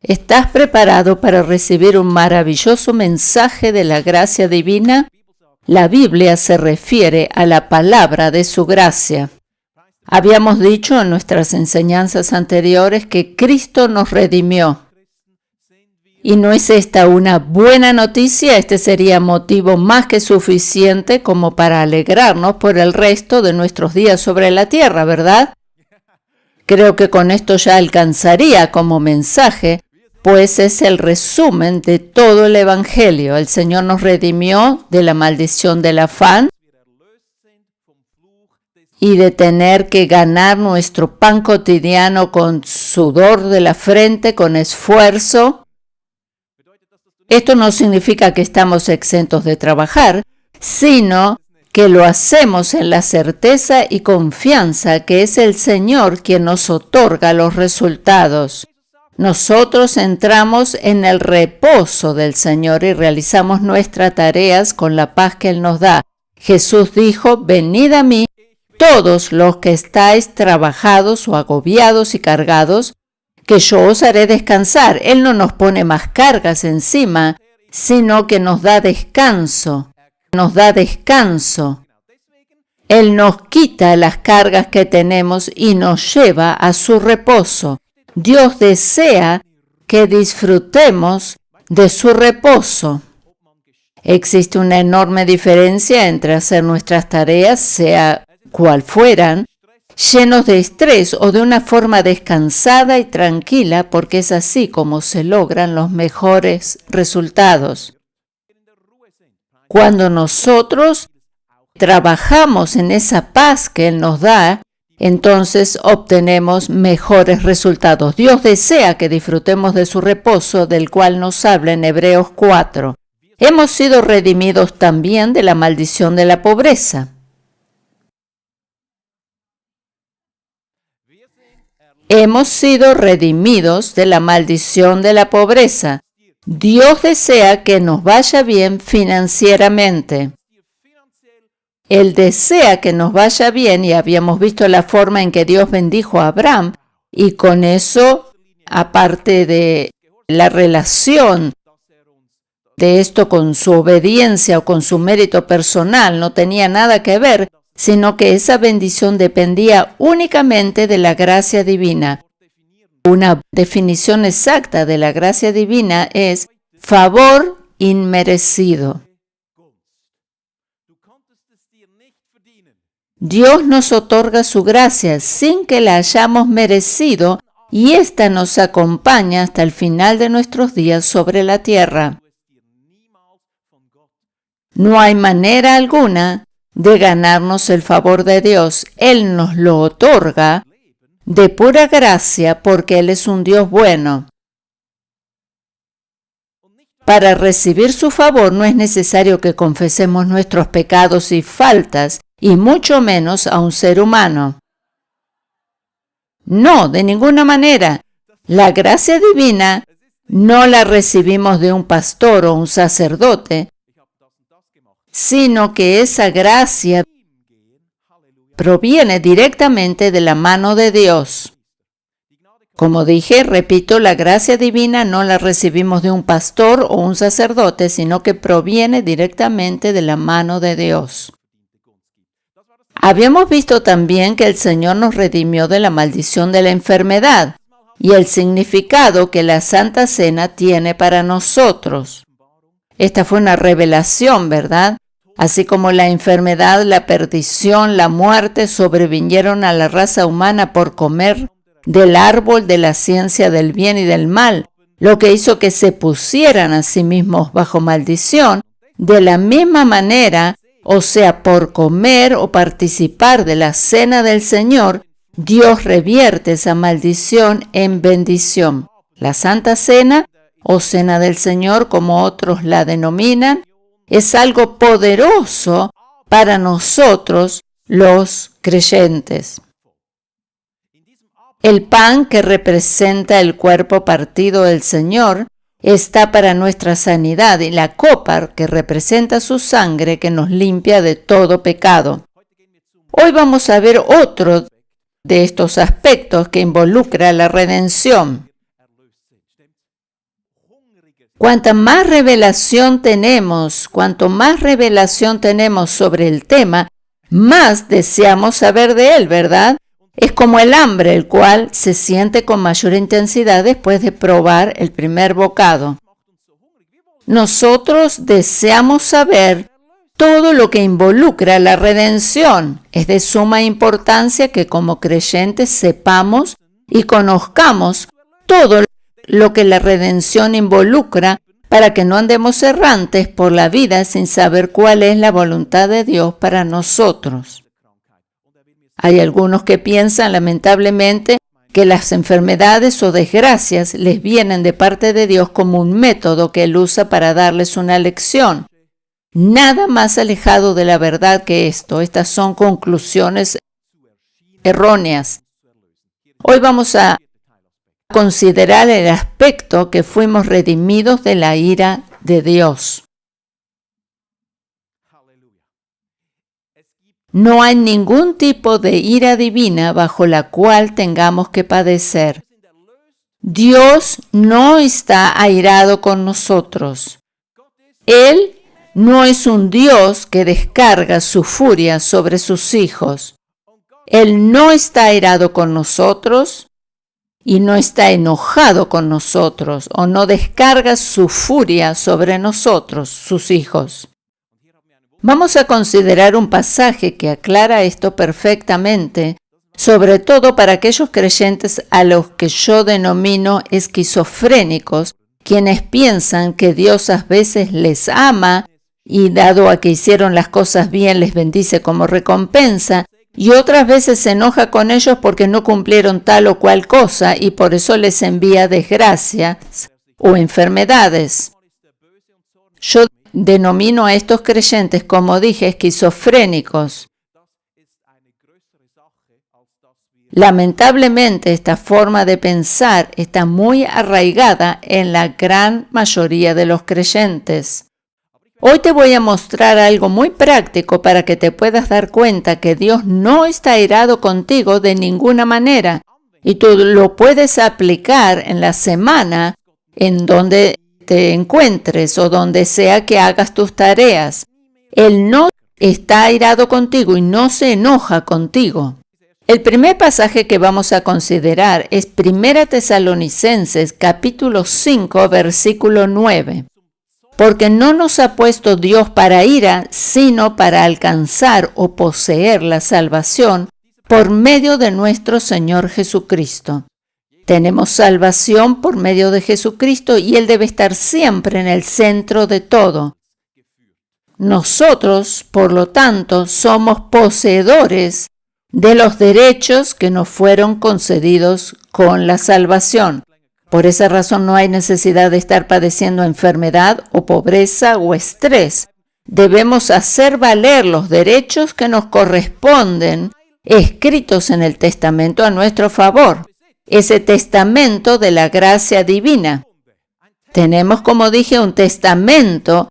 ¿Estás preparado para recibir un maravilloso mensaje de la gracia divina? La Biblia se refiere a la palabra de su gracia. Habíamos dicho en nuestras enseñanzas anteriores que Cristo nos redimió. ¿Y no es esta una buena noticia? Este sería motivo más que suficiente como para alegrarnos por el resto de nuestros días sobre la tierra, ¿verdad? Creo que con esto ya alcanzaría como mensaje, pues es el resumen de todo el Evangelio. El Señor nos redimió de la maldición del afán y de tener que ganar nuestro pan cotidiano con sudor de la frente, con esfuerzo. Esto no significa que estamos exentos de trabajar, sino que lo hacemos en la certeza y confianza que es el Señor quien nos otorga los resultados. Nosotros entramos en el reposo del Señor y realizamos nuestras tareas con la paz que Él nos da. Jesús dijo, venid a mí, todos los que estáis trabajados o agobiados y cargados, que yo os haré descansar. Él no nos pone más cargas encima, sino que nos da descanso. Él nos quita las cargas que tenemos y nos lleva a su reposo. Dios desea que disfrutemos de su reposo. Existe una enorme diferencia entre hacer nuestras tareas, sea cual fueran, llenos de estrés o de una forma descansada y tranquila, porque es así como se logran los mejores resultados. Cuando nosotros trabajamos en esa paz que Él nos da, entonces obtenemos mejores resultados. Dios desea que disfrutemos de su reposo, del cual nos habla en Hebreos 4. Hemos sido redimidos también de la maldición de la pobreza. Hemos sido redimidos de la maldición de la pobreza. Dios desea que nos vaya bien financieramente. Él desea que nos vaya bien y habíamos visto la forma en que Dios bendijo a Abraham y con eso, aparte de la relación de esto con su obediencia o con su mérito personal, no tenía nada que ver, sino que esa bendición dependía únicamente de la gracia divina. Una definición exacta de la gracia divina es favor inmerecido. Dios nos otorga su gracia sin que la hayamos merecido y ésta nos acompaña hasta el final de nuestros días sobre la tierra. No hay manera alguna de ganarnos el favor de Dios. Él nos lo otorga de pura gracia porque Él es un Dios bueno. Para recibir su favor no es necesario que confesemos nuestros pecados y faltas, y mucho menos a un ser humano. No, de ninguna manera. La gracia divina no la recibimos de un pastor o un sacerdote, sino que esa gracia proviene directamente de la mano de Dios. Como dije, repito, la gracia divina no la recibimos de un pastor o un sacerdote, sino que proviene directamente de la mano de Dios. Habíamos visto también que el Señor nos redimió de la maldición de la enfermedad y el significado que la Santa Cena tiene para nosotros. Esta fue una revelación, ¿verdad? Así como la enfermedad, la perdición, la muerte sobrevinieron a la raza humana por comer del árbol de la ciencia del bien y del mal, lo que hizo que se pusieran a sí mismos bajo maldición, de la misma manera, o sea, por comer o participar de la cena del Señor, Dios revierte esa maldición en bendición. La Santa Cena, o Cena del Señor, como otros la denominan, es algo poderoso para nosotros los creyentes. El pan que representa el cuerpo partido del Señor está para nuestra sanidad y la copa que representa su sangre que nos limpia de todo pecado. Hoy vamos a ver otro de estos aspectos que involucra la redención. Cuanto más revelación tenemos sobre el tema, más deseamos saber de él, ¿verdad? Es como el hambre, el cual se siente con mayor intensidad después de probar el primer bocado. Nosotros deseamos saber todo lo que involucra la redención. Es de suma importancia que como creyentes sepamos y conozcamos todo lo que la redención involucra para que no andemos errantes por la vida sin saber cuál es la voluntad de Dios para nosotros. Hay algunos que piensan, lamentablemente, que las enfermedades o desgracias les vienen de parte de Dios como un método que Él usa para darles una lección. Nada más alejado de la verdad que esto. Estas son conclusiones erróneas. Hoy vamos a considerar el aspecto que fuimos redimidos de la ira de Dios. No hay ningún tipo de ira divina bajo la cual tengamos que padecer. Dios no está airado con nosotros. Él no es un Dios que descarga su furia sobre sus hijos. Él no está airado con nosotros y no está enojado con nosotros o no descarga su furia sobre nosotros, sus hijos. Vamos a considerar un pasaje que aclara esto perfectamente, sobre todo para aquellos creyentes a los que yo denomino esquizofrénicos, quienes piensan que Dios a veces les ama y dado a que hicieron las cosas bien les bendice como recompensa, y otras veces se enoja con ellos porque no cumplieron tal o cual cosa y por eso les envía desgracias o enfermedades. Yo denomino a estos creyentes, como dije, esquizofrénicos. Lamentablemente, esta forma de pensar está muy arraigada en la gran mayoría de los creyentes. Hoy te voy a mostrar algo muy práctico para que te puedas dar cuenta que Dios no está airado contigo de ninguna manera y tú lo puedes aplicar en la semana en donde te encuentres o donde sea que hagas tus tareas. Él no está airado contigo y no se enoja contigo. El primer pasaje que vamos a considerar es 1 Tesalonicenses capítulo 5 versículo 9. Porque no nos ha puesto Dios para ira, sino para alcanzar o poseer la salvación por medio de nuestro Señor Jesucristo. Tenemos salvación por medio de Jesucristo y Él debe estar siempre en el centro de todo. Nosotros, por lo tanto, somos poseedores de los derechos que nos fueron concedidos con la salvación. Por esa razón no hay necesidad de estar padeciendo enfermedad o pobreza o estrés. Debemos hacer valer los derechos que nos corresponden, escritos en el testamento a nuestro favor. Ese testamento de la gracia divina. Tenemos, como dije, un testamento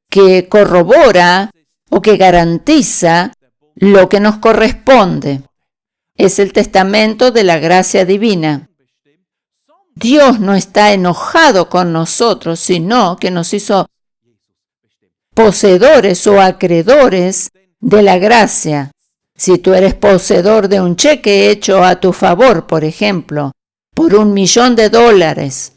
que corrobora o que garantiza lo que nos corresponde. Es el testamento de la gracia divina. Dios no está enojado con nosotros, sino que nos hizo poseedores o acreedores de la gracia. Si tú eres poseedor de un cheque hecho a tu favor, por ejemplo, por $1.000.000,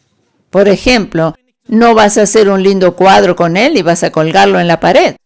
por ejemplo, no vas a hacer un lindo cuadro con él y vas a colgarlo en la pared.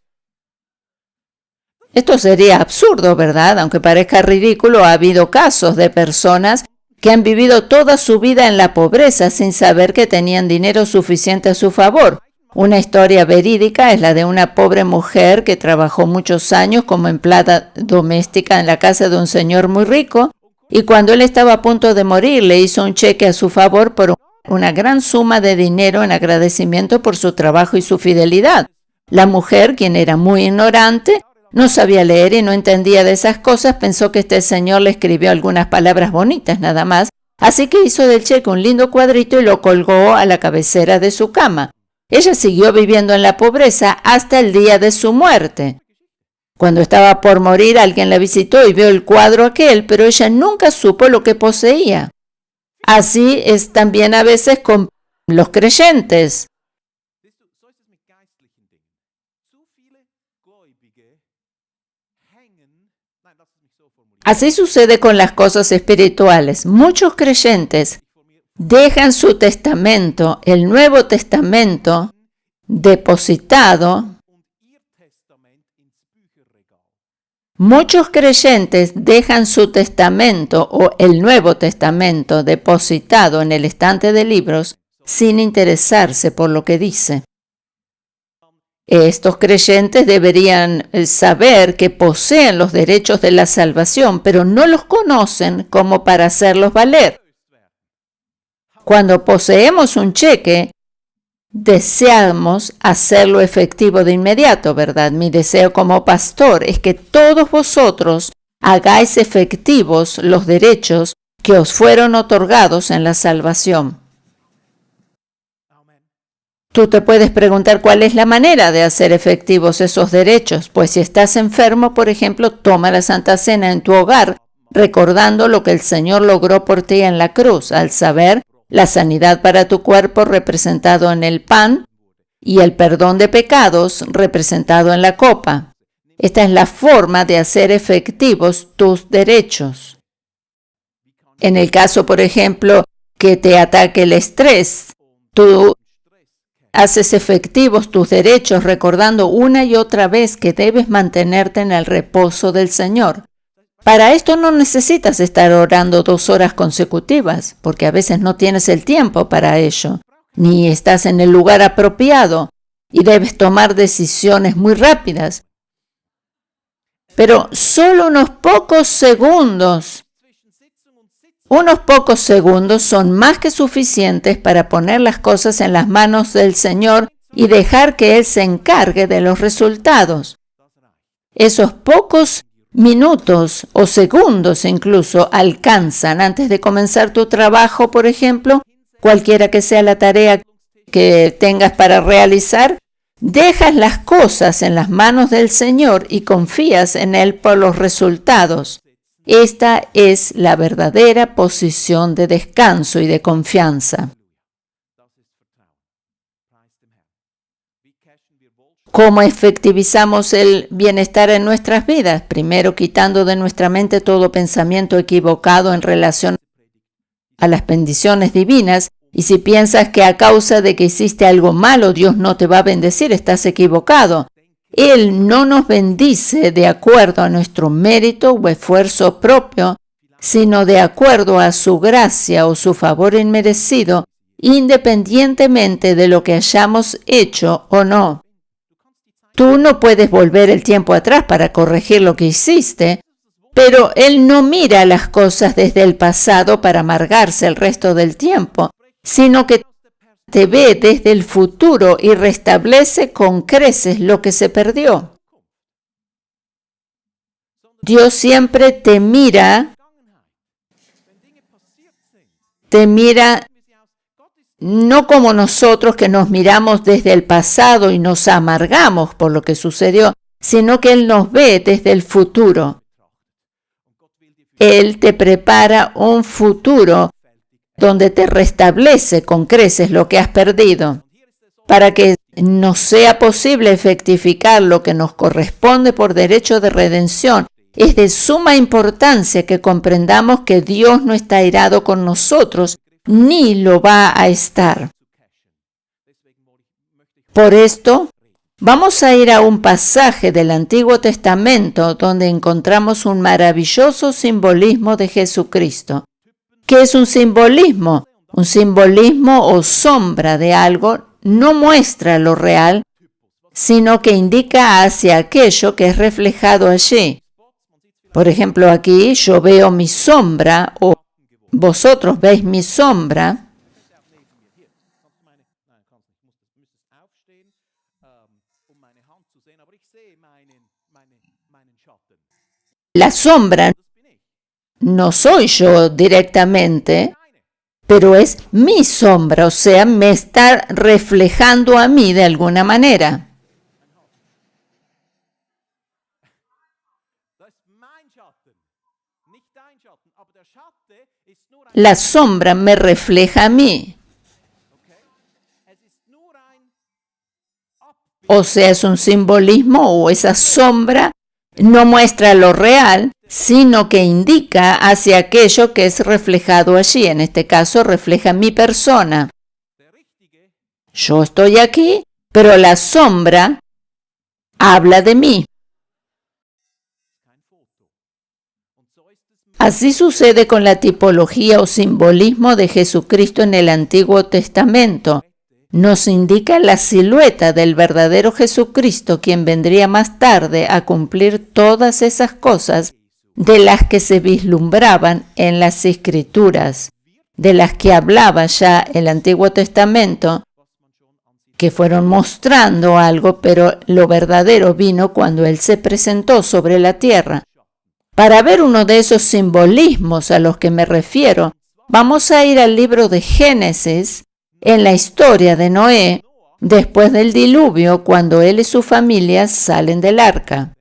Esto sería absurdo, ¿verdad? Aunque parezca ridículo, ha habido casos de personas que han vivido toda su vida en la pobreza sin saber que tenían dinero suficiente a su favor. Una historia verídica es la de una pobre mujer que trabajó muchos años como empleada doméstica en la casa de un señor muy rico y cuando él estaba a punto de morir le hizo un cheque a su favor por una gran suma de dinero en agradecimiento por su trabajo y su fidelidad. La mujer, quien era muy ignorante, no sabía leer y no entendía de esas cosas, pensó que este señor le escribió algunas palabras bonitas nada más, así que hizo del cheque un lindo cuadrito y lo colgó a la cabecera de su cama. Ella siguió viviendo en la pobreza hasta el día de su muerte. Cuando estaba por morir, alguien la visitó y vio el cuadro aquel, pero ella nunca supo lo que poseía. Así es también a veces con los creyentes. Así sucede con las cosas espirituales. Muchos creyentes dejan su testamento, el Nuevo Testamento, depositado. Muchos creyentes dejan su testamento o el Nuevo Testamento depositado en el estante de libros sin interesarse por lo que dice. Estos creyentes deberían saber que poseen los derechos de la salvación, pero no los conocen como para hacerlos valer. Cuando poseemos un cheque, deseamos hacerlo efectivo de inmediato, ¿verdad? Mi deseo como pastor es que todos vosotros hagáis efectivos los derechos que os fueron otorgados en la salvación. Tú te puedes preguntar cuál es la manera de hacer efectivos esos derechos. Pues si estás enfermo, por ejemplo, toma la Santa Cena en tu hogar, recordando lo que el Señor logró por ti en la cruz, al saber la sanidad para tu cuerpo representado en el pan y el perdón de pecados representado en la copa. Esta es la forma de hacer efectivos tus derechos. En el caso, por ejemplo, que te ataque el estrés, tú haces efectivos tus derechos recordando una y otra vez que debes mantenerte en el reposo del Señor. Para esto no necesitas estar orando 2 horas consecutivas, porque a veces no tienes el tiempo para ello, ni estás en el lugar apropiado y debes tomar decisiones muy rápidas. Pero solo unos pocos segundos son más que suficientes para poner las cosas en las manos del Señor y dejar que Él se encargue de los resultados. Esos pocos minutos o segundos incluso alcanzan antes de comenzar tu trabajo, por ejemplo, cualquiera que sea la tarea que tengas para realizar, dejas las cosas en las manos del Señor y confías en Él por los resultados. Esta es la verdadera posición de descanso y de confianza. ¿Cómo efectivizamos el bienestar en nuestras vidas? Primero, quitando de nuestra mente todo pensamiento equivocado en relación a las bendiciones divinas. Y si piensas que a causa de que hiciste algo malo, Dios no te va a bendecir, estás equivocado. Él no nos bendice de acuerdo a nuestro mérito o esfuerzo propio, sino de acuerdo a su gracia o su favor inmerecido, independientemente de lo que hayamos hecho o no. Tú no puedes volver el tiempo atrás para corregir lo que hiciste, pero Él no mira las cosas desde el pasado para amargarse el resto del tiempo, sino que te ve desde el futuro y restablece con creces lo que se perdió. Dios siempre te mira no como nosotros que nos miramos desde el pasado y nos amargamos por lo que sucedió, sino que Él nos ve desde el futuro. Él te prepara un futuro donde te restablece con creces lo que has perdido, para que nos sea posible efectificar lo que nos corresponde por derecho de redención. Es de suma importancia que comprendamos que Dios no está airado con nosotros, ni lo va a estar. Por esto, vamos a ir a un pasaje del Antiguo Testamento donde encontramos un maravilloso simbolismo de Jesucristo. ¿Qué es un simbolismo? Un simbolismo o sombra de algo no muestra lo real, sino que indica hacia aquello que es reflejado allí. Por ejemplo, aquí yo veo mi sombra o vosotros veis mi sombra. La sombra no soy yo directamente, pero es mi sombra, o sea, me está reflejando a mí de alguna manera. La sombra me refleja a mí. O sea, es un simbolismo o esa sombra no muestra lo real, sino que indica hacia aquello que es reflejado allí. En este caso, refleja mi persona. Yo estoy aquí, pero la sombra habla de mí. Así sucede con la tipología o simbolismo de Jesucristo en el Antiguo Testamento. Nos indica la silueta del verdadero Jesucristo, quien vendría más tarde a cumplir todas esas cosas de las que se vislumbraban en las Escrituras, de las que hablaba ya el Antiguo Testamento, que fueron mostrando algo, pero lo verdadero vino cuando Él se presentó sobre la tierra. Para ver uno de esos simbolismos a los que me refiero, vamos a ir al libro de Génesis, en la historia de Noé, después del diluvio, cuando él y su familia salen del arca.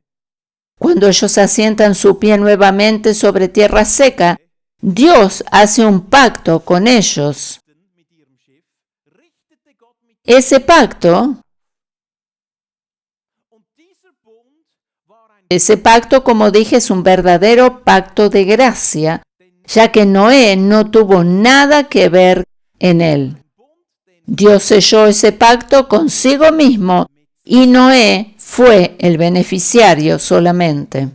Cuando ellos asientan su pie nuevamente sobre tierra seca, Dios hace un pacto con ellos. Ese pacto, como dije, es un verdadero pacto de gracia, ya que Noé no tuvo nada que ver en él. Dios selló ese pacto consigo mismo y Noé fue el beneficiario solamente.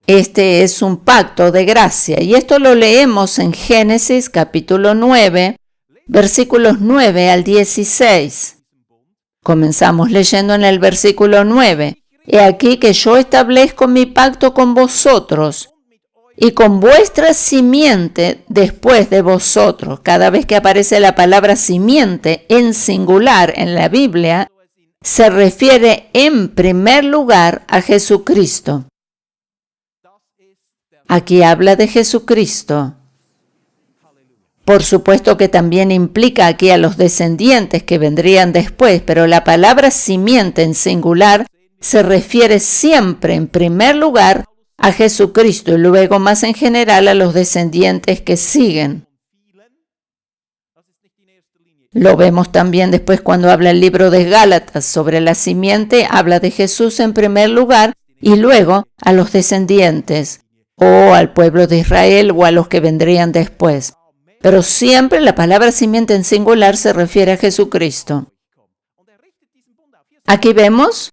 Este es un pacto de gracia y esto lo leemos en Génesis capítulo 9, versículos 9 al 16. Comenzamos leyendo en el versículo 9. He aquí que yo establezco mi pacto con vosotros y con vuestra simiente después de vosotros. Cada vez que aparece la palabra simiente en singular en la Biblia, se refiere en primer lugar a Jesucristo. Aquí habla de Jesucristo. Por supuesto que también implica aquí a los descendientes que vendrían después, pero la palabra simiente en singular se refiere siempre en primer lugar a Jesucristo y luego más en general a los descendientes que siguen. Lo vemos también después cuando habla el libro de Gálatas sobre la simiente, habla de Jesús en primer lugar y luego a los descendientes o al pueblo de Israel o a los que vendrían después. Pero siempre la palabra simiente en singular se refiere a Jesucristo. Aquí vemos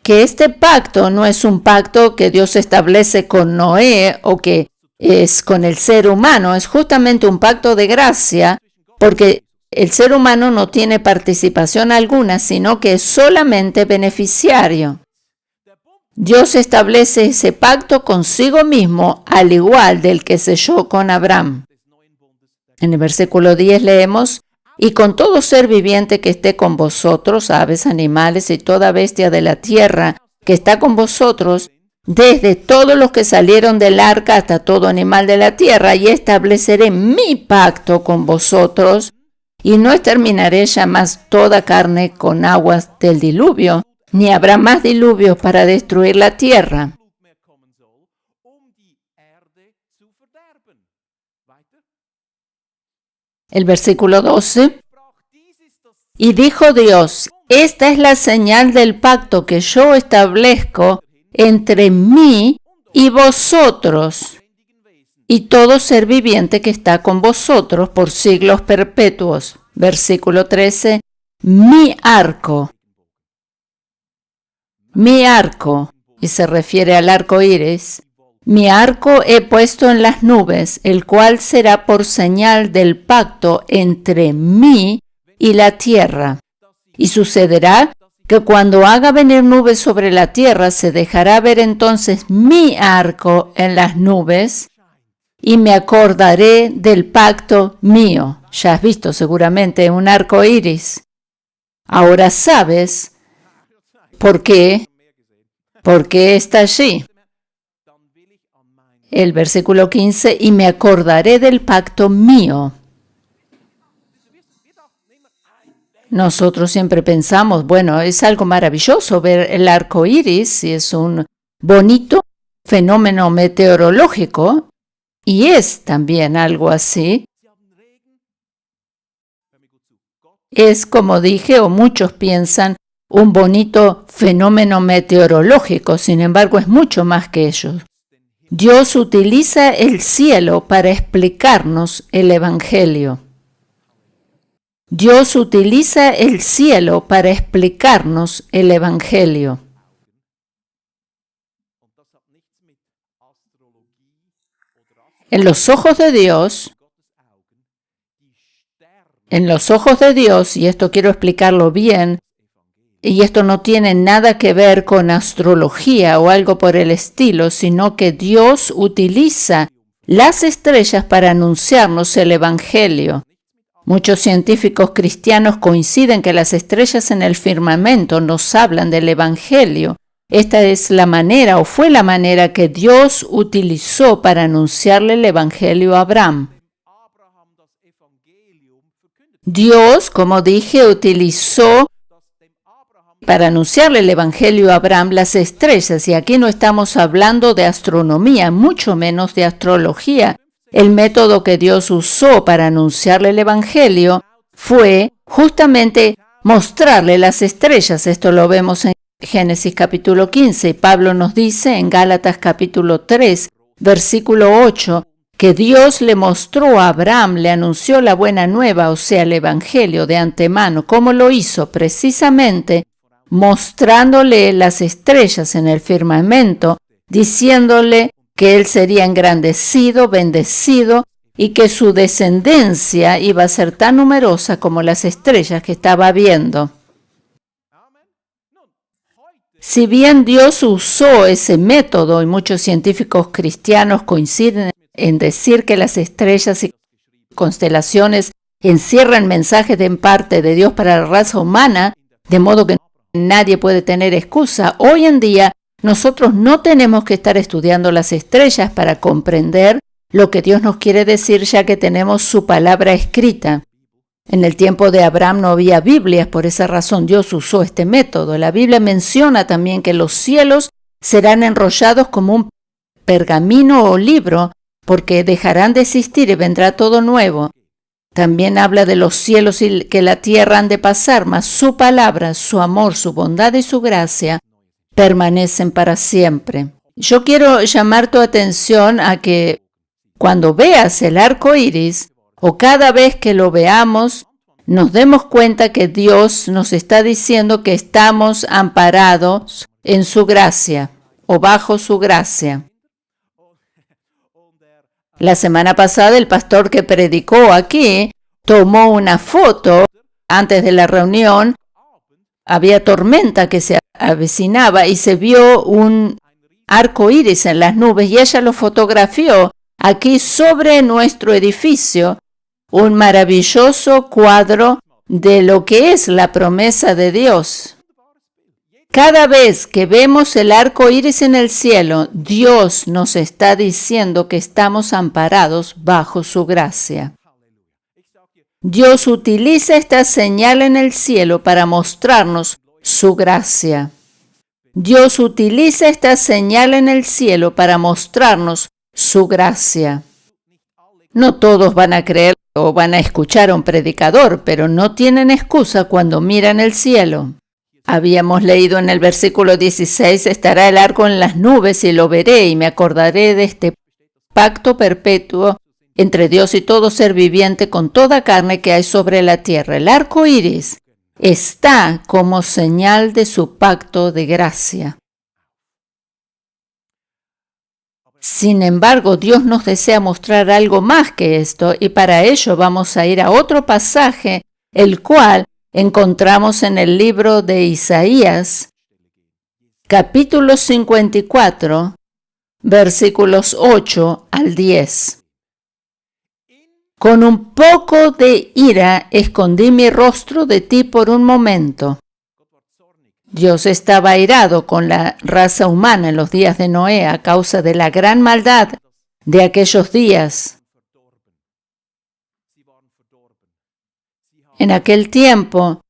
que este pacto no es un pacto que Dios establece con Noé o que es con el ser humano, es justamente un pacto de gracia porque el ser humano no tiene participación alguna, sino que es solamente beneficiario. Dios establece ese pacto consigo mismo, al igual del que selló con Abraham. En el versículo 10 leemos, y con todo ser viviente que esté con vosotros, aves, animales y toda bestia de la tierra que está con vosotros, desde todos los que salieron del arca hasta todo animal de la tierra, y estableceré mi pacto con vosotros, y no exterminaré jamás toda carne con aguas del diluvio, ni habrá más diluvios para destruir la tierra. El versículo 12, y dijo Dios, esta es la señal del pacto que yo establezco entre mí y vosotros, y todo ser viviente que está con vosotros por siglos perpetuos. Versículo 13, mi arco, y se refiere al arco iris, mi arco he puesto en las nubes, el cual será por señal del pacto entre mí y la tierra. Y sucederá que cuando haga venir nubes sobre la tierra, se dejará ver entonces mi arco en las nubes, y me acordaré del pacto mío. Ya has visto seguramente un arco iris. Ahora sabes por qué está allí. El versículo 15, y me acordaré del pacto mío. Nosotros siempre pensamos, bueno, es algo maravilloso ver el arco iris y es un bonito fenómeno meteorológico y es también algo así. es, como dije, o muchos piensan, un bonito fenómeno meteorológico. Sin embargo, es mucho más que ello. Dios utiliza el cielo para explicarnos el Evangelio. Dios utiliza el cielo para explicarnos el Evangelio. En los ojos de Dios, y esto quiero explicarlo bien, y esto no tiene nada que ver con astrología o algo por el estilo, sino que Dios utiliza las estrellas para anunciarnos el Evangelio. Muchos científicos cristianos coinciden que las estrellas en el firmamento nos hablan del Evangelio. Esta es la manera, o fue la manera, que Dios utilizó para anunciarle el Evangelio a Abraham. Dios, como dije, utilizó para anunciarle el Evangelio a Abraham las estrellas, y aquí no estamos hablando de astronomía, mucho menos de astrología. El método que Dios usó para anunciarle el Evangelio fue justamente mostrarle las estrellas. Esto lo vemos en Génesis capítulo 15. Pablo nos dice en Gálatas capítulo 3, versículo 8, que Dios le mostró a Abraham, le anunció la buena nueva, o sea, el Evangelio de antemano. ¿Cómo lo hizo? Precisamente mostrándole las estrellas en el firmamento, diciéndole que él sería engrandecido, bendecido, y que su descendencia iba a ser tan numerosa como las estrellas que estaba viendo. Si bien Dios usó ese método, y muchos científicos cristianos coinciden en decir que las estrellas y constelaciones encierran mensajes de parte de Dios para la raza humana, de modo que nadie puede tener excusa, hoy en día nosotros no tenemos que estar estudiando las estrellas para comprender lo que Dios nos quiere decir, ya que tenemos su palabra escrita. En el tiempo de Abraham no había Biblias, por esa razón Dios usó este método. La Biblia menciona también que los cielos serán enrollados como un pergamino o libro, porque dejarán de existir y vendrá todo nuevo. También habla de los cielos y que la tierra han de pasar, mas su palabra, su amor, su bondad y su gracia permanecen para siempre. Yo quiero llamar tu atención a que cuando veas el arco iris, o cada vez que lo veamos, nos demos cuenta que Dios nos está diciendo que estamos amparados en su gracia o bajo su gracia. La semana pasada el pastor que predicó aquí tomó una foto antes de la reunión. Había tormenta que se avecinaba y se vio un arco iris en las nubes y ella lo fotografió aquí sobre nuestro edificio, un maravilloso cuadro de lo que es la promesa de Dios. Cada vez que vemos el arco iris en el cielo, Dios nos está diciendo que estamos amparados bajo su gracia. Dios utiliza esta señal en el cielo para mostrarnos su gracia. Dios utiliza esta señal en el cielo para mostrarnos su gracia. No todos van a creer o van a escuchar a un predicador, pero no tienen excusa cuando miran el cielo. Habíamos leído en el versículo 16, estará el arco en las nubes y lo veré y me acordaré de este pacto perpetuo entre Dios y todo ser viviente con toda carne que hay sobre la tierra. El arco iris está como señal de su pacto de gracia. Sin embargo, Dios nos desea mostrar algo más que esto, y para ello vamos a ir a otro pasaje, el cual encontramos en el libro de Isaías, capítulo 54, versículos 8 al 10. Con un poco de ira escondí mi rostro de ti por un momento. Dios estaba airado con la raza humana en los días de Noé a causa de la gran maldad de aquellos días. En aquel tiempo,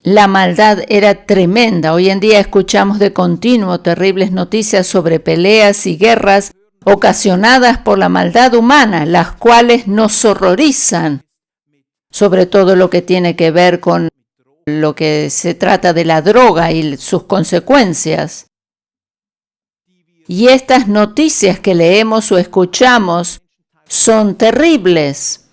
la maldad era tremenda. Hoy en día escuchamos de continuo terribles noticias sobre peleas y guerras ocasionadas por la maldad humana, las cuales nos horrorizan. sobre todo lo que tiene que ver con lo que se trata de la droga y sus consecuencias. Y estas noticias que leemos o escuchamos son terribles.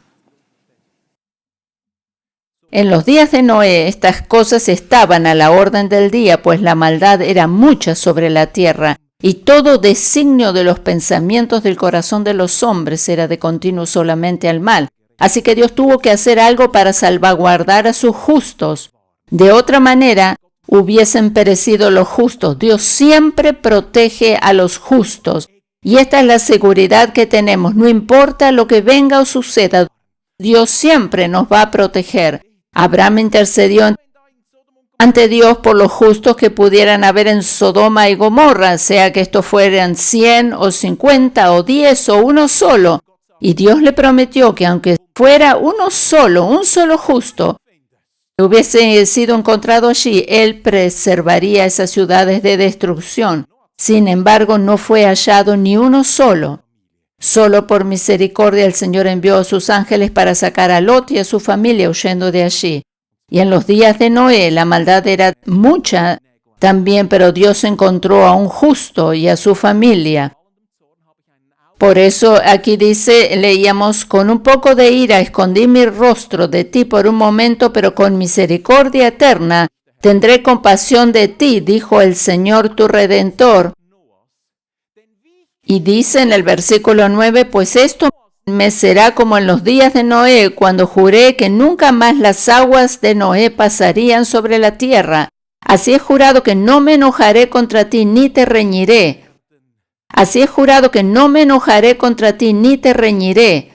En los días de Noé, estas cosas estaban a la orden del día, pues la maldad era mucha sobre la tierra, y todo designio de los pensamientos del corazón de los hombres era de continuo solamente al mal. Así que Dios tuvo que hacer algo para salvaguardar a sus justos. De otra manera, hubiesen perecido los justos. Dios siempre protege a los justos. Y esta es la seguridad que tenemos. No importa lo que venga o suceda, Dios siempre nos va a proteger. Abraham intercedió ante Dios por los justos que pudieran haber en Sodoma y Gomorra, sea que estos fueran 100 o 50 o 10 o uno solo. Y Dios le prometió que aunque fuera uno solo, un solo justo, hubiese sido encontrado allí, Él preservaría esas ciudades de destrucción. Sin embargo, no fue hallado ni uno solo. Solo por misericordia el Señor envió a sus ángeles para sacar a Lot y a su familia huyendo de allí. Y en los días de Noé la maldad era mucha también, pero Dios encontró a un justo y a su familia. Por eso aquí dice, leíamos, con un poco de ira escondí mi rostro de ti por un momento, pero con misericordia eterna tendré compasión de ti, dijo el Señor tu Redentor. Y dice en el versículo 9, pues esto me será como en los días de Noé, cuando juré que nunca más las aguas de Noé pasarían sobre la tierra. Así he jurado que no me enojaré contra ti ni te reñiré. Así he jurado que no me enojaré contra ti ni te reñiré.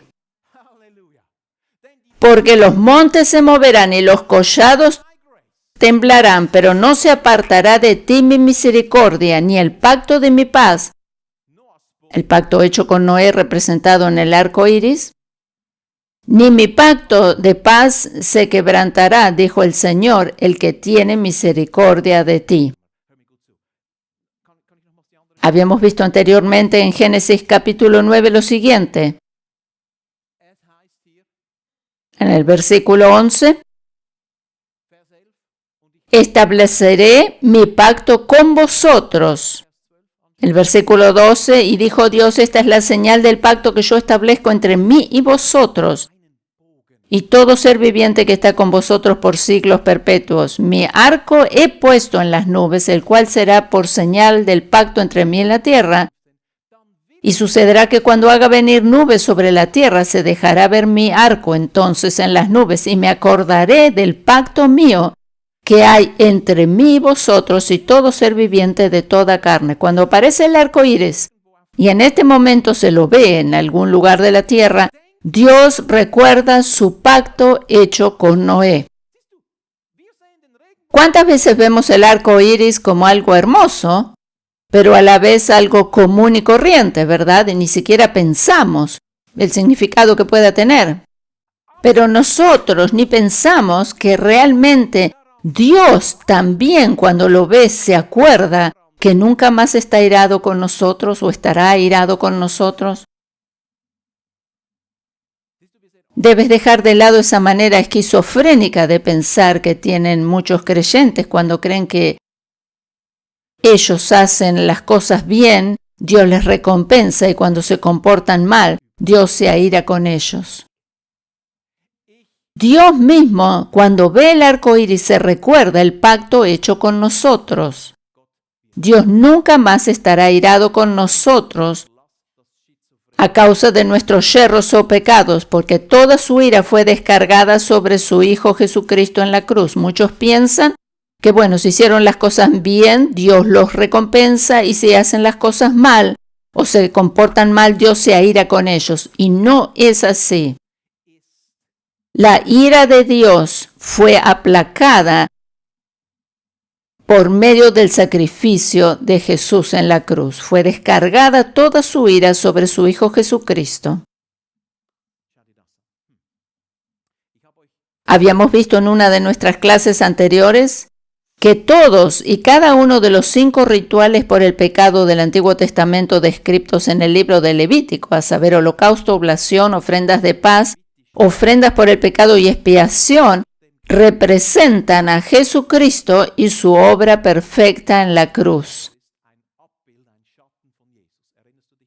Porque los montes se moverán y los collados temblarán, pero no se apartará de ti mi misericordia, ni el pacto de mi paz. El pacto hecho con Noé representado en el arco iris. Ni mi pacto de paz se quebrantará, dijo el Señor, el que tiene misericordia de ti. Habíamos visto anteriormente en Génesis capítulo 9 lo siguiente. En el versículo 11. Estableceré mi pacto con vosotros. El versículo 12, y dijo Dios, esta es la señal del pacto que yo establezco entre mí y vosotros, y todo ser viviente que está con vosotros por siglos perpetuos. Mi arco he puesto en las nubes, el cual será por señal del pacto entre mí y la tierra. Y sucederá que cuando haga venir nubes sobre la tierra, se dejará ver mi arco entonces en las nubes, y me acordaré del pacto mío que hay entre mí y vosotros y todo ser viviente de toda carne. Cuando aparece el arco iris, y en este momento se lo ve en algún lugar de la tierra, Dios recuerda su pacto hecho con Noé. ¿Cuántas veces vemos el arco iris como algo hermoso, pero a la vez algo común y corriente, verdad? Y ni siquiera pensamos el significado que pueda tener. Pero nosotros ni pensamos que realmente Dios también, cuando lo ve, se acuerda que nunca más está airado con nosotros o estará airado con nosotros. Debes dejar de lado esa manera esquizofrénica de pensar que tienen muchos creyentes cuando creen que ellos hacen las cosas bien, Dios les recompensa, y cuando se comportan mal, Dios se aira con ellos. Dios mismo, cuando ve el arco iris, se recuerda el pacto hecho con nosotros. Dios nunca más estará airado con nosotros a causa de nuestros yerros o pecados, porque toda su ira fue descargada sobre su Hijo Jesucristo en la cruz. Muchos piensan que, bueno, si hicieron las cosas bien, Dios los recompensa, y si hacen las cosas mal o se comportan mal, Dios se aira con ellos. Y no es así. La ira de Dios fue aplacada por medio del sacrificio de Jesús en la cruz. Fue descargada toda su ira sobre su Hijo Jesucristo. Habíamos visto en una de nuestras clases anteriores que todos y cada uno de los 5 rituales por el pecado del Antiguo Testamento descritos en el libro de Levítico, a saber, holocausto, oblación, ofrendas de paz, ofrendas por el pecado y expiación, representan a Jesucristo y su obra perfecta en la cruz.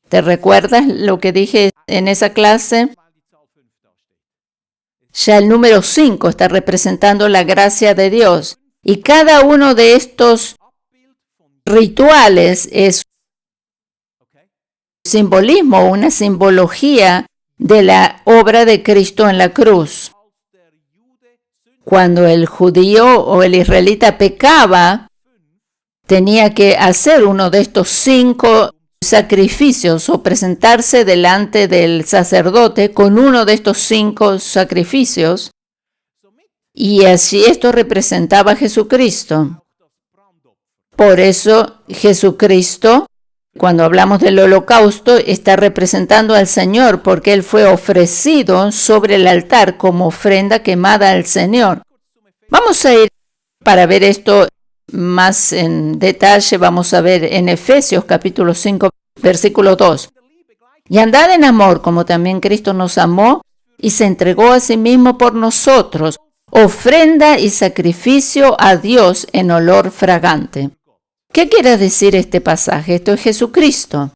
¿Te recuerdas lo que dije en esa clase? Ya el número 5 está representando la gracia de Dios. Y cada uno de estos rituales es un simbolismo, una simbología de la obra de Cristo en la cruz. Cuando el judío o el israelita pecaba, tenía que hacer uno de estos 5 sacrificios o presentarse delante del sacerdote con uno de estos 5 sacrificios. Y así esto representaba a Jesucristo. Por eso Jesucristo, cuando hablamos del holocausto, está representando al Señor, porque Él fue ofrecido sobre el altar como ofrenda quemada al Señor. Vamos a ir para ver esto más en detalle. Vamos a ver en Efesios capítulo 5, versículo 2. Y andad en amor, como también Cristo nos amó y se entregó a sí mismo por nosotros, ofrenda y sacrificio a Dios en olor fragante. ¿Qué quiere decir este pasaje? Esto es Jesucristo.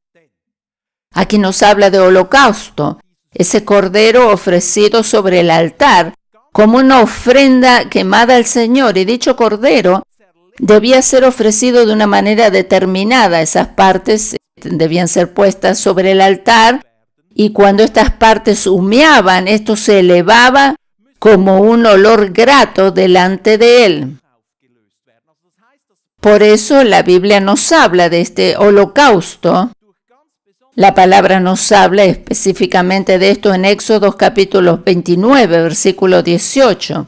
Aquí nos habla de holocausto, ese cordero ofrecido sobre el altar como una ofrenda quemada al Señor. Y dicho cordero debía ser ofrecido de una manera determinada. Esas partes debían ser puestas sobre el altar y cuando estas partes humeaban, esto se elevaba como un olor grato delante de Él. Por eso la Biblia nos habla de este holocausto. La palabra nos habla específicamente de esto en Éxodo capítulo 29, versículo 18.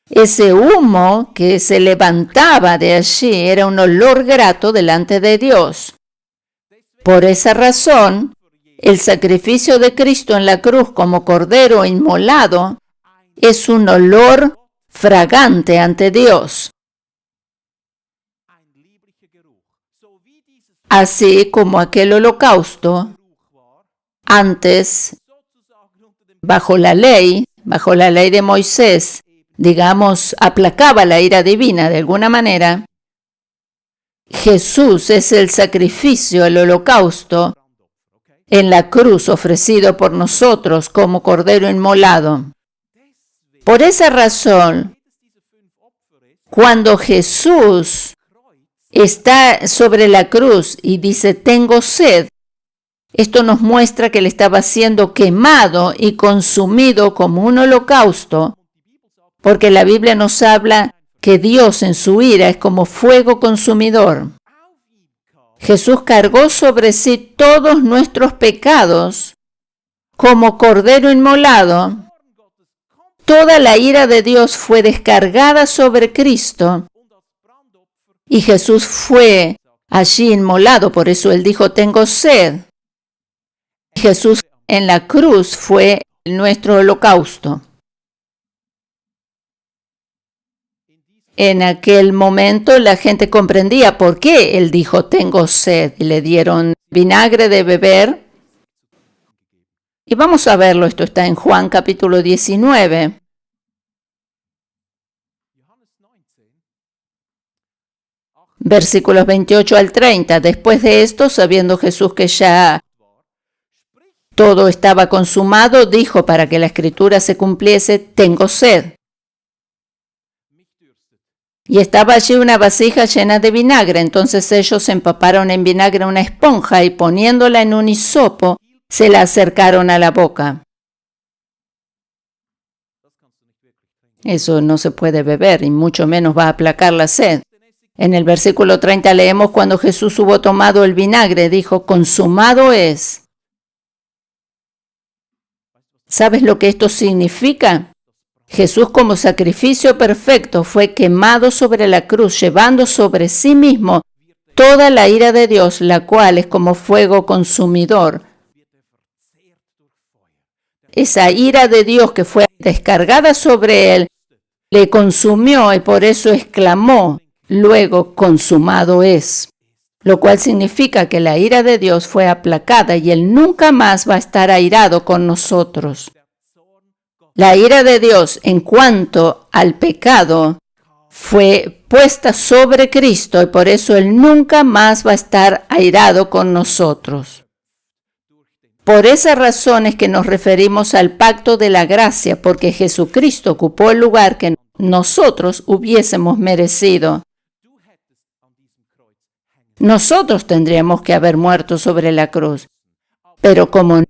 Ese humo que se levantaba de allí era un olor grato delante de Dios. Por esa razón, el sacrificio de Cristo en la cruz como cordero inmolado es un olor fragante ante Dios. Así como aquel holocausto, antes, bajo la ley de Moisés, digamos, aplacaba la ira divina de alguna manera, Jesús es el sacrificio, el holocausto, en la cruz ofrecido por nosotros como cordero inmolado. Por esa razón, cuando Jesús está sobre la cruz y dice, tengo sed, esto nos muestra que él estaba siendo quemado y consumido como un holocausto, porque la Biblia nos habla que Dios en su ira es como fuego consumidor. Jesús cargó sobre sí todos nuestros pecados como cordero inmolado. Toda la ira de Dios fue descargada sobre Cristo. Y Jesús fue allí inmolado, por eso él dijo, tengo sed. Jesús en la cruz fue nuestro holocausto. En aquel momento la gente comprendía por qué él dijo, tengo sed, y le dieron vinagre de beber. Y vamos a verlo, esto está en Juan capítulo 19. Versículos 28 al 30. Después de esto, sabiendo Jesús que ya todo estaba consumado, dijo para que la escritura se cumpliese, tengo sed. Y estaba allí una vasija llena de vinagre. Entonces ellos empaparon en vinagre una esponja y poniéndola en un hisopo, se la acercaron a la boca. Eso no se puede beber y mucho menos va a aplacar la sed. En el versículo 30 leemos, cuando Jesús hubo tomado el vinagre, dijo, consumado es. ¿Sabes lo que esto significa? Jesús como sacrificio perfecto fue quemado sobre la cruz, llevando sobre sí mismo toda la ira de Dios, la cual es como fuego consumidor. Esa ira de Dios que fue descargada sobre él, le consumió y por eso exclamó, luego, consumado es, lo cual significa que la ira de Dios fue aplacada y Él nunca más va a estar airado con nosotros. La ira de Dios en cuanto al pecado fue puesta sobre Cristo y por eso Él nunca más va a estar airado con nosotros. Por esa razón es que nos referimos al pacto de la gracia, porque Jesucristo ocupó el lugar que nosotros hubiésemos merecido. Nosotros tendríamos que haber muerto sobre la cruz, pero como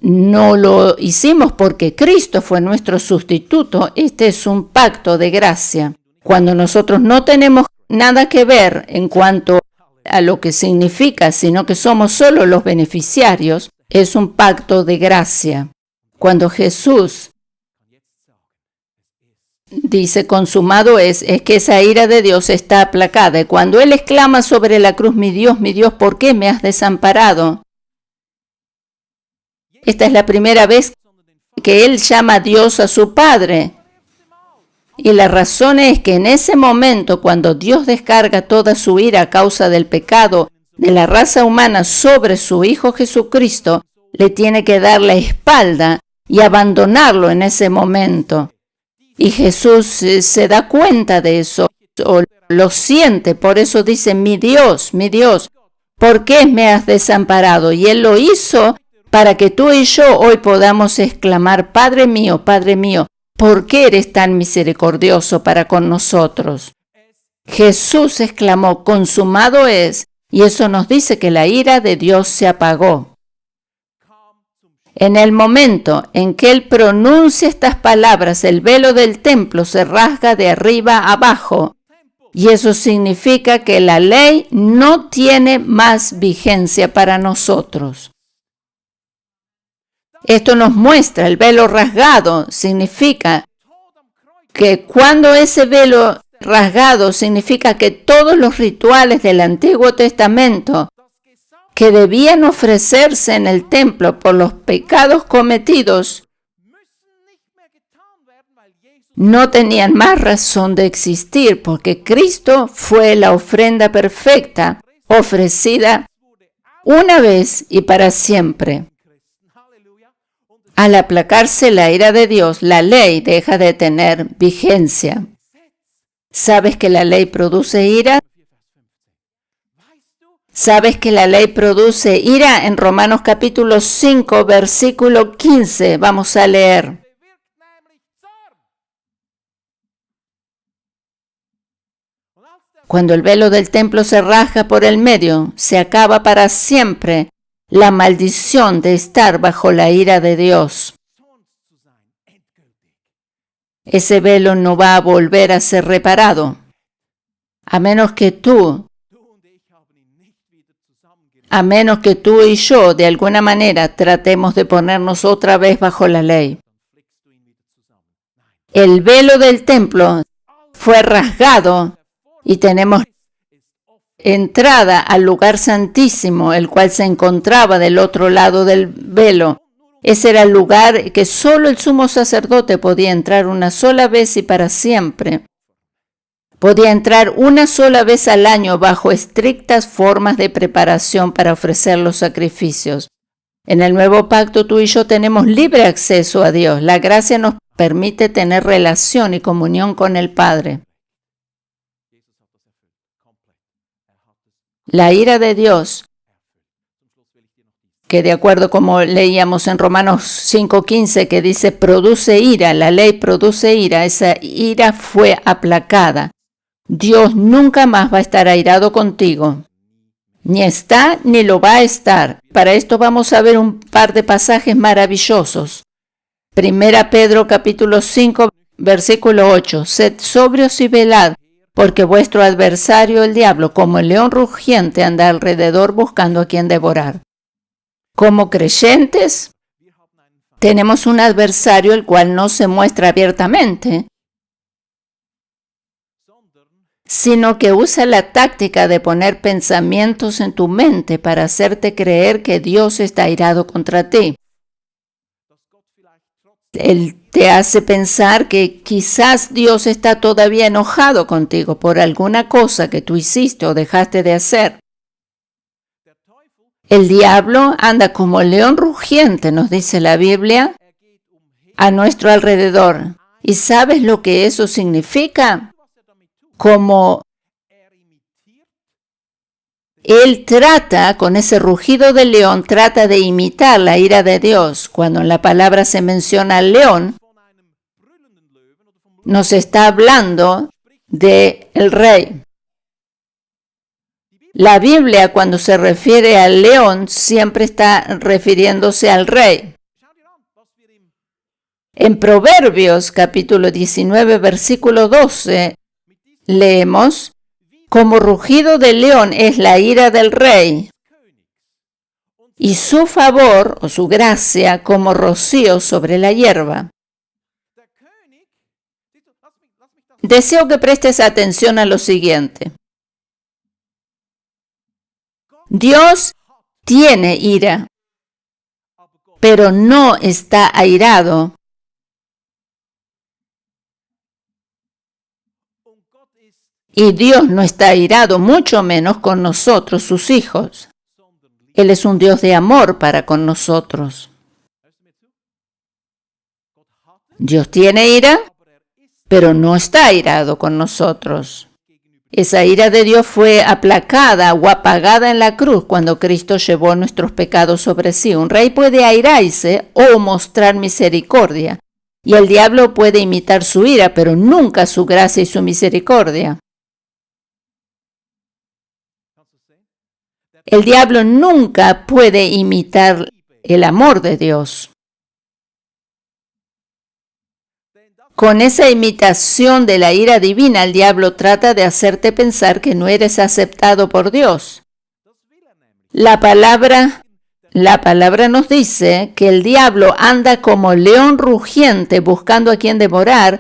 no lo hicimos porque Cristo fue nuestro sustituto, este es un pacto de gracia. Cuando nosotros no tenemos nada que ver en cuanto a lo que significa, sino que somos solo los beneficiarios, es un pacto de gracia. Cuando Jesús dice consumado es que esa ira de Dios está aplacada. Y cuando Él exclama sobre la cruz, mi Dios, ¿por qué me has desamparado? Esta es la primera vez que Él llama a Dios a su Padre. Y la razón es que en ese momento, cuando Dios descarga toda su ira a causa del pecado de la raza humana sobre su Hijo Jesucristo, le tiene que dar la espalda y abandonarlo en ese momento. Y Jesús se da cuenta de eso, o lo siente, por eso dice, mi Dios, ¿por qué me has desamparado? Y Él lo hizo para que tú y yo hoy podamos exclamar, Padre mío, ¿por qué eres tan misericordioso para con nosotros? Jesús exclamó, consumado es, y eso nos dice que la ira de Dios se apagó. En el momento en que Él pronuncia estas palabras, el velo del templo se rasga de arriba a abajo, y eso significa que la ley no tiene más vigencia para nosotros. Esto nos muestra, el velo rasgado significa que cuando ese velo rasgado significa que todos los rituales del Antiguo Testamento que debían ofrecerse en el templo por los pecados cometidos no tenían más razón de existir porque Cristo fue la ofrenda perfecta ofrecida una vez y para siempre. Al aplacarse la ira de Dios, la ley deja de tener vigencia. ¿Sabes que la ley produce ira? ¿Sabes que la ley produce ira? En Romanos capítulo 5, versículo 15, vamos a leer. Cuando el velo del templo se rasga por el medio, se acaba para siempre la maldición de estar bajo la ira de Dios. Ese velo no va a volver a ser reparado, a menos que tú y yo de alguna manera tratemos de ponernos otra vez bajo la ley. El velo del templo fue rasgado y tenemos entrada al lugar santísimo, el cual se encontraba del otro lado del velo. Ese era el lugar que solo el sumo sacerdote podía entrar una sola vez y para siempre. Podía entrar una sola vez al año bajo estrictas formas de preparación para ofrecer los sacrificios. En el nuevo pacto tú y yo tenemos libre acceso a Dios. La gracia nos permite tener relación y comunión con el Padre. La ira de Dios, que de acuerdo como leíamos en Romanos 5:15, que dice produce ira, la ley produce ira, esa ira fue aplacada. Dios nunca más va a estar airado contigo. Ni está ni lo va a estar. Para esto vamos a ver un par de pasajes maravillosos. Primera Pedro capítulo 5, versículo 8. Sed sobrios y velad, porque vuestro adversario el diablo, como el león rugiente, anda alrededor buscando a quien devorar. Como creyentes, tenemos un adversario el cual no se muestra abiertamente, sino que usa la táctica de poner pensamientos en tu mente para hacerte creer que Dios está airado contra ti. Él te hace pensar que quizás Dios está todavía enojado contigo por alguna cosa que tú hiciste o dejaste de hacer. El diablo anda como león rugiente, nos dice la Biblia. a nuestro alrededor. ¿Y sabes lo que eso significa? Como Él trata, con ese rugido del león, trata de imitar la ira de Dios. Cuando en la palabra se menciona al león, nos está hablando del rey. La Biblia, cuando se refiere al león, siempre está refiriéndose al rey. En Proverbios, capítulo 19, versículo 12, leemos: como rugido del león es la ira del rey, y su favor o su gracia como rocío sobre la hierba. Deseo que prestes atención a lo siguiente. Dios tiene ira, pero no está airado. Y Dios no está airado, mucho menos con nosotros, sus hijos. Él es un Dios de amor para con nosotros. Dios tiene ira, pero no está airado con nosotros. Esa ira de Dios fue aplacada o apagada en la cruz cuando Cristo llevó nuestros pecados sobre sí. Un rey puede airarse o mostrar misericordia, y el diablo puede imitar su ira, pero nunca su gracia y su misericordia. El diablo nunca puede imitar el amor de Dios. Con esa imitación de la ira divina, el diablo trata de hacerte pensar que no eres aceptado por Dios. La palabra nos dice que el diablo anda como león rugiente buscando a quien devorar,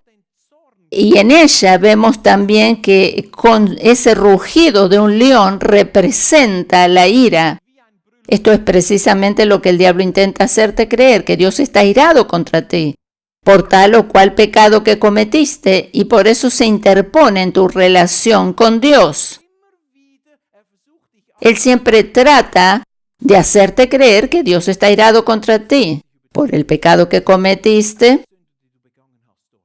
y en ella vemos también que con ese rugido de un león representa la ira. Esto es precisamente lo que el diablo intenta hacerte creer, que Dios está airado contra ti por tal o cual pecado que cometiste, y por eso se interpone en tu relación con Dios. Él siempre trata de hacerte creer que Dios está airado contra ti por el pecado que cometiste.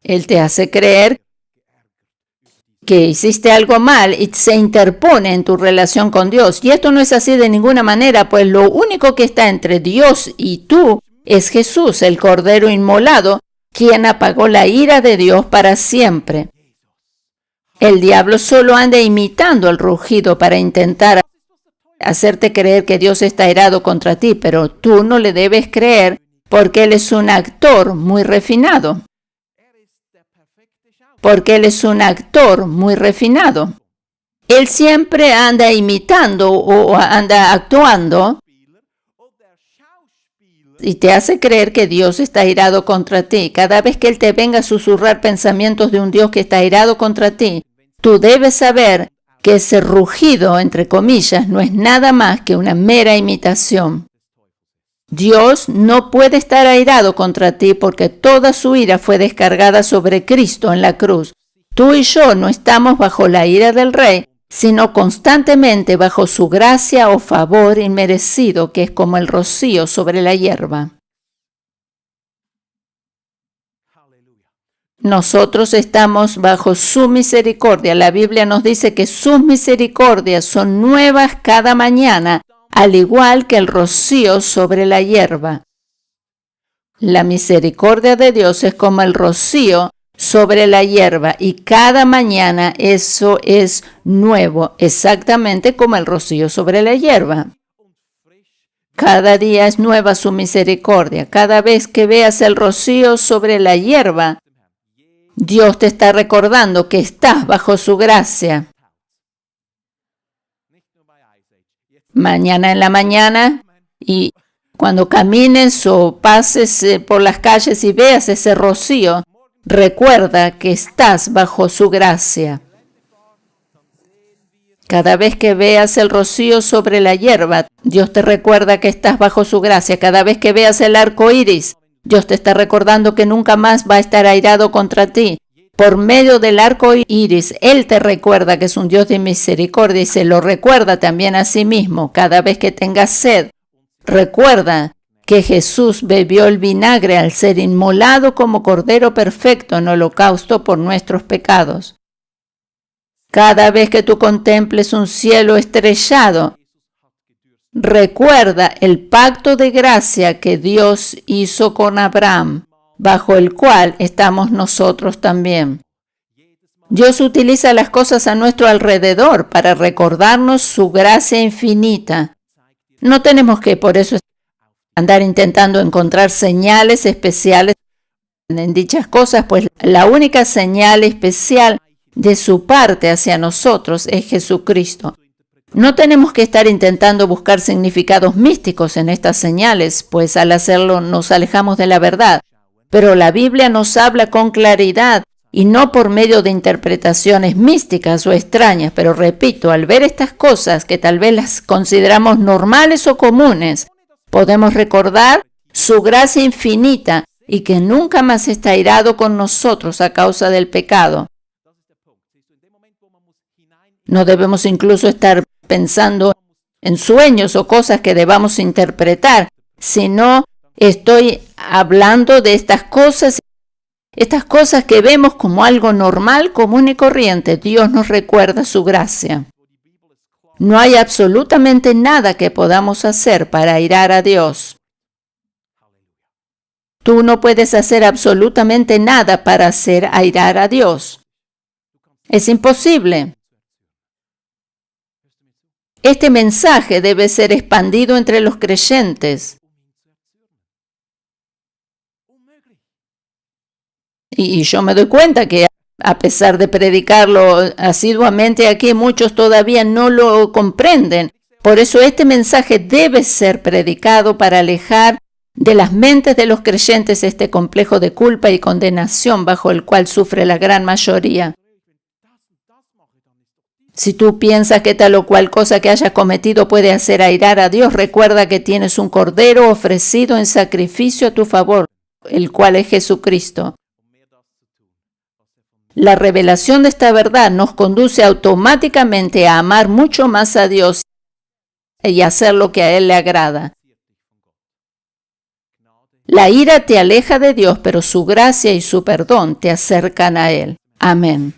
Él te hace creer que hiciste algo mal y se interpone en tu relación con Dios. Y esto no es así de ninguna manera, pues lo único que está entre Dios y tú es Jesús, el Cordero inmolado, quien apagó la ira de Dios para siempre. El diablo solo anda imitando el rugido para intentar hacerte creer que Dios está airado contra ti, pero tú no le debes creer porque Él es un actor muy refinado. Porque Él es un actor muy refinado. Él siempre anda imitando o anda actuando y te hace creer que Dios está airado contra ti. Cada vez que Él te venga a susurrar pensamientos de un Dios que está airado contra ti, tú debes saber que ese rugido, entre comillas, no es nada más que una mera imitación. Dios no puede estar airado contra ti porque toda su ira fue descargada sobre Cristo en la cruz. Tú y yo no estamos bajo la ira del Rey, sino constantemente bajo su gracia o favor inmerecido, que es como el rocío sobre la hierba. Nosotros estamos bajo su misericordia. La Biblia nos dice que sus misericordias son nuevas cada mañana, al igual que el rocío sobre la hierba. La misericordia de Dios es como el rocío sobre la hierba, y cada mañana eso es nuevo, exactamente como el rocío sobre la hierba. Cada día es nueva su misericordia. Cada vez que veas el rocío sobre la hierba, Dios te está recordando que estás bajo su gracia. Mañana en la mañana, y cuando camines o pases por las calles y veas ese rocío, recuerda que estás bajo su gracia. Cada vez que veas el rocío sobre la hierba, Dios te recuerda que estás bajo su gracia. Cada vez que veas el arco iris, Dios te está recordando que nunca más va a estar airado contra ti. Por medio del arco iris, Él te recuerda que es un Dios de misericordia y se lo recuerda también a sí mismo. Cada vez que tengas sed, recuerda que Jesús bebió el vinagre al ser inmolado como Cordero perfecto en holocausto por nuestros pecados. Cada vez que tú contemples un cielo estrellado, recuerda el pacto de gracia que Dios hizo con Abraham, bajo el cual estamos nosotros también. Dios utiliza las cosas a nuestro alrededor para recordarnos su gracia infinita. No tenemos que por eso andar intentando encontrar señales especiales en dichas cosas, pues la única señal especial de su parte hacia nosotros es Jesucristo. No tenemos que estar intentando buscar significados místicos en estas señales, pues al hacerlo nos alejamos de la verdad. Pero la Biblia nos habla con claridad y no por medio de interpretaciones místicas o extrañas. Pero repito, al ver estas cosas que tal vez las consideramos normales o comunes, podemos recordar su gracia infinita y que nunca más está airado con nosotros a causa del pecado. No debemos incluso estar pensando en sueños o cosas que debamos interpretar, sino estoy hablando de estas cosas que vemos como algo normal, común y corriente. Dios nos recuerda su gracia. No hay absolutamente nada que podamos hacer para airar a Dios. Tú no puedes hacer absolutamente nada para hacer airar a Dios. Es imposible. Este mensaje debe ser expandido entre los creyentes. Y yo me doy cuenta que a pesar de predicarlo asiduamente aquí, muchos todavía no lo comprenden. Por eso este mensaje debe ser predicado para alejar de las mentes de los creyentes este complejo de culpa y condenación bajo el cual sufre la gran mayoría. Si tú piensas que tal o cual cosa que hayas cometido puede hacer airar a Dios, recuerda que tienes un cordero ofrecido en sacrificio a tu favor, el cual es Jesucristo. La revelación de esta verdad nos conduce automáticamente a amar mucho más a Dios y hacer lo que a Él le agrada. La ira te aleja de Dios, pero su gracia y su perdón te acercan a Él. Amén.